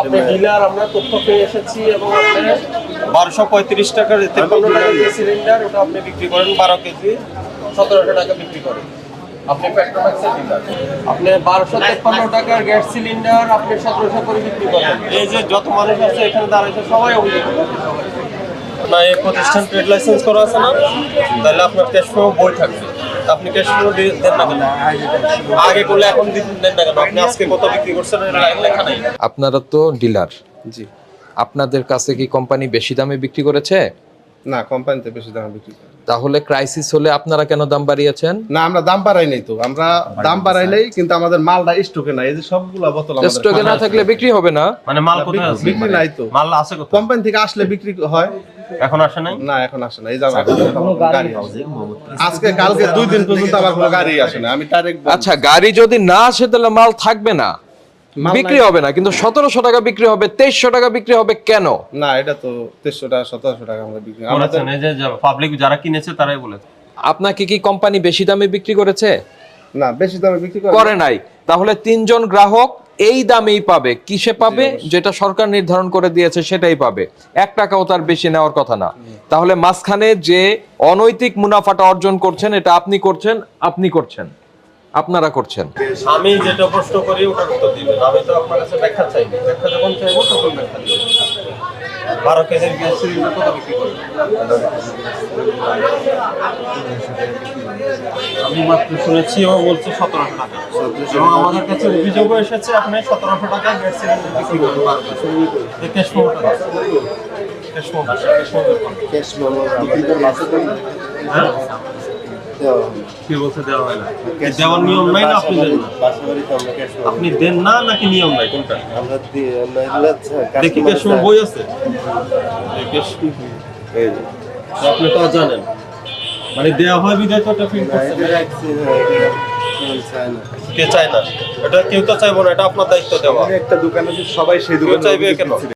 আপনি ডিলার, আমরা তথ্য পেয়ে এসেছি এবং আপনি 1235 টাকার 53 টাকা যে সিলিন্ডার ওটা আপনি বিক্রি করেন 12 কেজি 1700 টাকা বিক্রি করেন। আপনি পেট্রোম্যাক্সের ডিলার, আপনি 1253 টাকার গ্যাস সিলিন্ডার আপনি 1700 করে বিক্রি করেন। এই যে যত মানুষ আছে এখানে দাঁড়াইছে সবাই অভিযোগ করছে। না, এই প্রতিষ্ঠান ট্রেড লাইসেন্স করা আছে না, তাহলে আপনার ক্যাশ ফ্লো বই থাকবে। আপনি ক্যাশ ফ্লো দেন না কেন? আগে করলে এখন দেন না কেন? আপনি আজকে কত বিক্রি করছেন লেখা নাই। আপনারা তো ডিলার, জি আপনাদের কাছে কি কোম্পানি বেশি দামে বিক্রি করেছে? না, কোম্পানিতে বেশি দামে বিক্রি করে। তাহলে ক্রাইসিস হলে আপনারা কেন দাম বাড়িয়েছেন? না, আমরা দাম বাড়াই নাই তো, আমরা দাম বাড়াই নাই, কিন্তু আমাদের মালটা স্টকে নাই। এই যে সবগুলা বোতল আমাদের স্টকে না থাকলে বিক্রি হবে না। মানে মাল কোথায় আছে? বিক্রি নাই তো। মাল আছে কোথায়? কোম্পানি থেকে আসলে বিক্রি হয়, এখন আসে নাই। না এখন আসে না। এই যে আমার গাড়ি আসে। আজকে কালকে 2 দিন পর্যন্ত আমার কোনো গাড়ি আসে না। আমি ডাইরেক্ট আচ্ছা, গাড়ি যদি না আসে তাহলে মাল থাকবে না, বিক্রি হবে না, কিন্তু 1700 টাকা বিক্রি হবে, 2300 টাকা বিক্রি হবে কেন? না, এটা তো 2300 টাকা 1700 টাকা আমরা বিক্রি আমাদের। করেছেন এই যে পাবলিক যারা কিনেছে তারাই বলেছে। আপনাকে কি কোম্পানি বেশি দামে বিক্রি করেছে? না, বেশি দামে বিক্রি করে নাই। তাহলে 3 জন গ্রাহক এই দামেই পাবে। কিসে পাবে? যেটা সরকার নির্ধারণ করে দিয়েছে সেটাই পাবে। 1 টাকাও তার বেশি নেওয়ার কথা না। তাহলে মাঝখানে যে অনৈতিক মুনাফাটা অর্জন করছেন, এটা আপনি করছেন, আপনারা করছেন। আমি যেটা প্রশ্ন করি ওটার উত্তর দিবেন। আমি তো আপনার কাছে ব্যাখ্যা চাই, ব্যাখ্যা যখন চাইবো তখন ব্যাখ্যা দিবেন। 12 কেজির গ্যাস সিলিন্ডার কত বিক্রি করেন? আমি মাত্র শুনেছি ও বলছে 1700 টাকা, এবং আমাদের কাছে অভিযোগও এসেছে আপনি 1700 টাকা গ্যাস সিলিন্ডার বিক্রি করেন। ক্যাশ ফ্লোটা ক্যাশ ফ্লো কি বলছে দেওয়া হয় না? দেওয়ার নিয়ম নাই না? আপনি দেন না? আপনি দেন না নাকি নিয়ম নাই কোনটা? দেখি ক্যাশ ফ্লো বই আছে? তো আপনি তো জানেন, মানে দেওয়া হয় বিধায় তো এটা ফিল করছেন। কে চায় না? এটা কেউ তো চাইবো না, এটা আপনার দায়িত্ব দেওয়া। একটা দোকানে সবাই সেই কেউ চাইবে কেন?